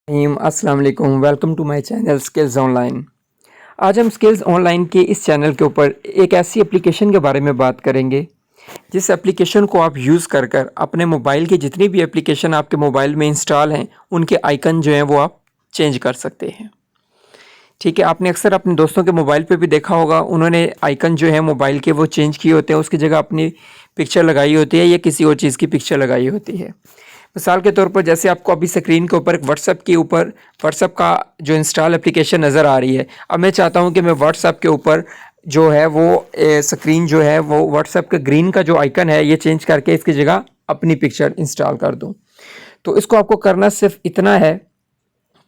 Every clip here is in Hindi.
अस्सलाम वालेकुम, welcome to my channel skills online. आज हम स्किल्स ऑनलाइन के इस चैनल के ऊपर एक ऐसी एप्लीकेशन के बारे में बात करेंगे जिस एप्लीकेशन को आप यूज़ कर कर अपने मोबाइल की जितनी भी एप्लीकेशन आपके मोबाइल में इंस्टॉल हैं उनके आइकन जो हैं वो आप चेंज कर सकते हैं। ठीक है, आपने अक्सर अपने दोस्तों के मोबाइल पे भी देखा होगा, उन्होंने आइकन जो है मोबाइल के वो चेंज किए होते हैं, उसकी जगह अपनी पिक्चर लगाई होती है या किसी और चीज़ की पिक्चर लगाई होती है। मिसाल के तौर पर जैसे आपको अभी स्क्रीन के ऊपर व्हाट्सएप के ऊपर व्हाट्सएप का जो इंस्टॉल एप्लीकेशन नज़र आ रही है। अब मैं चाहता हूं कि मैं व्हाट्सएप के ऊपर जो है वो स्क्रीन जो है वो व्हाट्सएप के ग्रीन का जो आइकन है ये चेंज करके इसकी जगह अपनी पिक्चर इंस्टॉल कर दूं। तो इसको आपको करना सिर्फ इतना है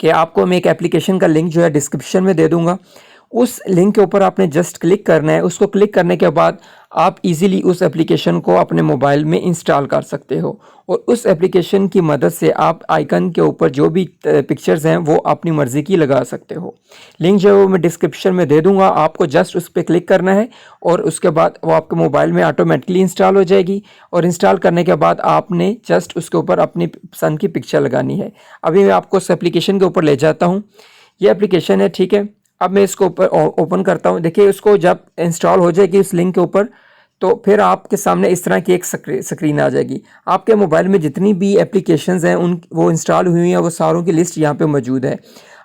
कि आपको मैं एक एप्लीकेशन का लिंक जो है डिस्क्रिप्शन में दे दूंगा। उस लिंक के ऊपर आपने जस्ट क्लिक करना है। उसको क्लिक करने के बाद आप इजीली उस एप्लीकेशन को अपने मोबाइल में इंस्टॉल कर सकते हो और उस एप्लीकेशन की मदद से आप आइकन के ऊपर जो भी पिक्चर्स हैं वो अपनी मर्ज़ी की लगा सकते हो। लिंक जो है वो मैं डिस्क्रिप्शन में दे दूंगा, आपको जस्ट उस पर क्लिक करना है और उसके बाद वो आपके मोबाइल में ऑटोमेटिकली इंस्टॉल हो जाएगी और इंस्टॉल करने के बाद आपने जस्ट उसके ऊपर अपनी पसंद की पिक्चर लगानी है। अभी मैं आपको उस एप्लीकेशन के ऊपर ले जाता हूँ। ये एप्लीकेशन है, ठीक है। अब मैं इसको ऊपर ओपन करता हूँ। देखिए, उसको जब इंस्टॉल हो जाएगी इस लिंक के ऊपर तो फिर आपके सामने इस तरह की एक स्क्रीन आ जाएगी। आपके मोबाइल में जितनी भी एप्लीकेशंस हैं उन वो इंस्टॉल हुई हैं, वो सारों की लिस्ट यहाँ पे मौजूद है।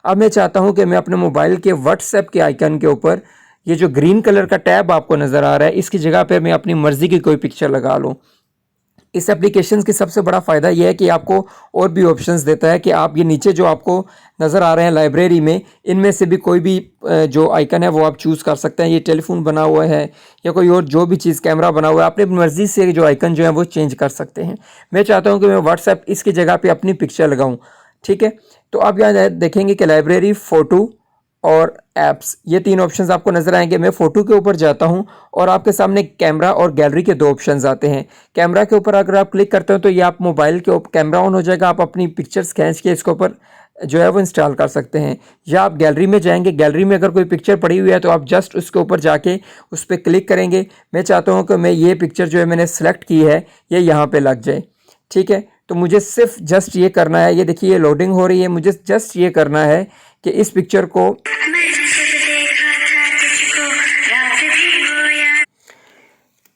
अब मैं चाहता हूँ कि मैं अपने मोबाइल के व्हाट्सएप के आइकन के ऊपर ये जो ग्रीन कलर का टैब आपको नज़र आ रहा है इसकी जगह पे मैं अपनी मर्ज़ी की कोई पिक्चर लगा लूँ। इस एप्लीकेशन की सबसे बड़ा फ़ायदा यह है कि आपको और भी ऑप्शंस देता है कि आप ये नीचे जो आपको नज़र आ रहे हैं लाइब्रेरी में, इनमें से भी कोई भी जो आइकन है वो आप चूज़ कर सकते हैं। ये टेलीफोन बना हुआ है या कोई और जो भी चीज़, कैमरा बना हुआ है, अपनी मर्ज़ी से जो आइकन जो है वो चेंज कर सकते हैं। मैं चाहता हूँ कि मैं व्हाट्सएप इसकी जगह पर अपनी पिक्चर लगाऊँ, ठीक है। तो आप यहाँ देखेंगे कि लाइब्रेरी, फ़ोटो और ऐप्स, ये तीन ऑप्शंस आपको नज़र आएंगे। मैं फ़ोटो के ऊपर जाता हूं और आपके सामने कैमरा और गैलरी के दो ऑप्शंस आते हैं। कैमरा के ऊपर अगर आप क्लिक करते हो तो ये आप मोबाइल के ऊपर कैमरा ऑन हो जाएगा, आप अपनी पिक्चर्स खींच के इसके ऊपर जो है वो इंस्टॉल कर सकते हैं। या आप गैलरी में जाएंगे, गैलरी में अगर कोई पिक्चर पड़ी हुई है तो आप जस्ट उसके ऊपर जाके उस पर क्लिक करेंगे। मैं चाहता हूँ कि मैं ये पिक्चर जो है मैंने सेलेक्ट की है ये यहाँ पर लग जाए, ठीक है। तो मुझे सिर्फ जस्ट ये करना है, ये देखिए ये लोडिंग हो रही है, मुझे जस्ट ये करना है कि इस पिक्चर को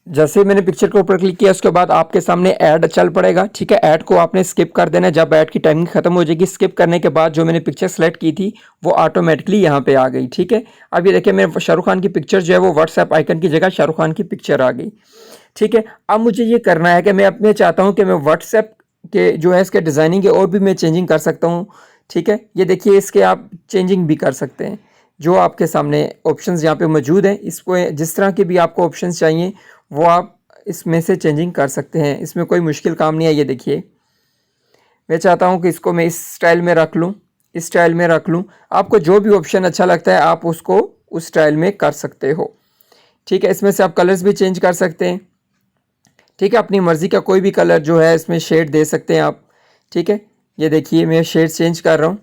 जैसे मैंने पिक्चर के ऊपर क्लिक किया उसके बाद आपके सामने ऐड चल पड़ेगा, ठीक है। ऐड को आपने स्किप कर देना है। जब ऐड की टाइमिंग खत्म हो जाएगी, स्किप करने के बाद जो मैंने पिक्चर सेलेक्ट की थी वो ऑटोमेटिकली यहाँ पे आ गई, ठीक है। अब ये देखिए मेरे शाहरुख खान की पिक्चर जो है वो व्हाट्सएप आइकन की जगह शाहरुख खान की पिक्चर आ गई, ठीक है। अब मुझे ये करना है कि मैं अपने चाहता हूँ कि मैं व्हाट्सएप के जो है इसके डिज़ाइनिंग के और भी मैं चेंजिंग कर सकता हूँ, ठीक है। ये देखिए इसके आप चेंजिंग भी कर सकते हैं। जो आपके सामने ऑप्शंस यहाँ पे मौजूद हैं, इसको जिस तरह के भी आपको ऑप्शंस चाहिए वो आप इसमें से चेंजिंग कर सकते हैं। इसमें कोई मुश्किल काम नहीं है। ये देखिए मैं चाहता हूँ कि इसको मैं इस स्टाइल में रख लूँ, इस स्टाइल में रख लूँ। आपको जो भी ऑप्शन अच्छा लगता है आप उसको उस स्टाइल में कर सकते हो, ठीक है। इसमें से आप कलर्स भी चेंज कर सकते हैं, ठीक है। अपनी मर्ज़ी का कोई भी कलर जो है इसमें शेड दे सकते हैं आप, ठीक है। ये देखिए मैं शेड चेंज कर रहा हूँ।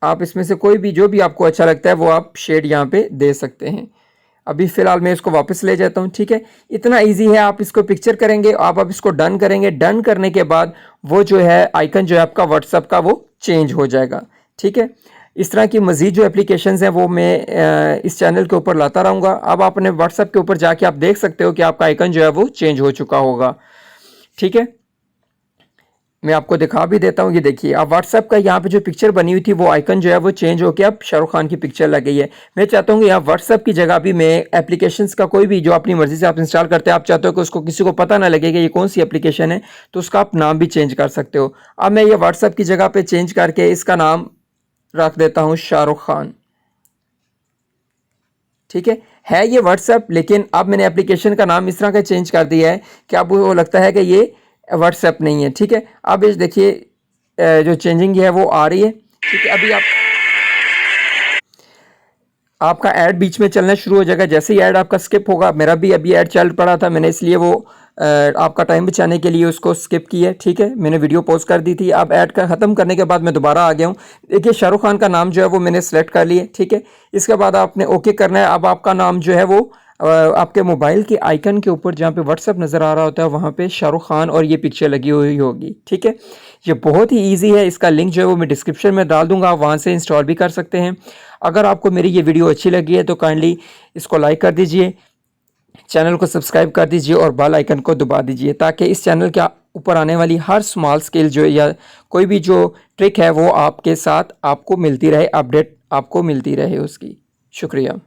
आप इसमें से कोई भी जो भी आपको अच्छा लगता है वो आप शेड यहाँ पे दे सकते हैं। अभी फ़िलहाल मैं इसको वापस ले जाता हूँ, ठीक है। इतना इजी है। आप इसको पिक्चर करेंगे, आप अब इसको डन करेंगे। डन करने के बाद वो जो है आइकन जो है आपका व्हाट्सएप का वो चेंज हो जाएगा, ठीक है। इस तरह की मज़ीद जो एप्लीकेशंस हैं वो मैं इस चैनल के ऊपर लाता रहूँगा। अब आप अपने व्हाट्सएप के ऊपर जाके आप देख सकते हो कि आपका आइकन जो है वो चेंज हो चुका होगा, ठीक है। मैं आपको दिखा भी देता हूँ। ये देखिए अब व्हाट्सएप का यहाँ पे जो पिक्चर बनी हुई थी वो आइकन जो है वो चेंज होकर अब शाहरुख खान की पिक्चर लग गई है। मैं चाहता हूँ कि यहाँ व्हाट्सएप की जगह भी मैं एप्लीकेशंस का कोई भी जो अपनी मर्जी से आप इंस्टॉल करते हैं, आप चाहते हो कि उसको किसी को पता ना लगे कि ये कौन सी एप्लीकेशन है, तो उसका आप नाम भी चेंज कर सकते हो। अब मैं ये व्हाट्सएप की जगह पर चेंज करके इसका नाम रख देता हूँ शाहरुख खान, ठीक है ये व्हाट्सएप, लेकिन अब मैंने एप्लीकेशन का नाम इस तरह का चेंज कर दिया है कि अब वो लगता है कि ये व्हाट्सएप नहीं है, ठीक है। अब इस देखिए जो चेंजिंग है वो आ रही है, ठीक है। अभी आपका ऐड बीच में चलना शुरू हो जाएगा। जैसे ही ऐड आपका स्किप होगा, मेरा भी अभी ऐड चल पड़ा था, मैंने इसलिए वो आपका टाइम बचाने के लिए उसको स्किप किया, ठीक है। मैंने वीडियो पॉज कर दी थी। अब ऐड का ख़त्म करने के बाद मैं दोबारा आ गया हूँ। देखिए शाहरुख खान का नाम जो है वो मैंने सेलेक्ट कर लिया, ठीक है। इसके बाद आपने ओके करना है। अब आपका नाम जो है वो आपके मोबाइल के आइकन के ऊपर जहाँ पे व्हाट्सअप नज़र आ रहा होता है वहाँ पे शाहरुख खान और ये पिक्चर लगी हुई होगी। ठीक है, ये बहुत ही ईजी है। इसका लिंक जो है वो मैं डिस्क्रिप्शन में डाल दूँगा, आप वहाँ से इंस्टॉल भी कर सकते हैं। अगर आपको मेरी ये वीडियो अच्छी लगी है तो काइंडली इसको लाइक कर दीजिए, चैनल को सब्सक्राइब कर दीजिए और बेल आइकन को दबा दीजिए, ताकि इस चैनल के ऊपर आने वाली हर स्मॉल स्केल जो या कोई भी जो ट्रिक है वो आपके साथ आपको मिलती रहे, अपडेट आपको मिलती रहे उसकी। शुक्रिया।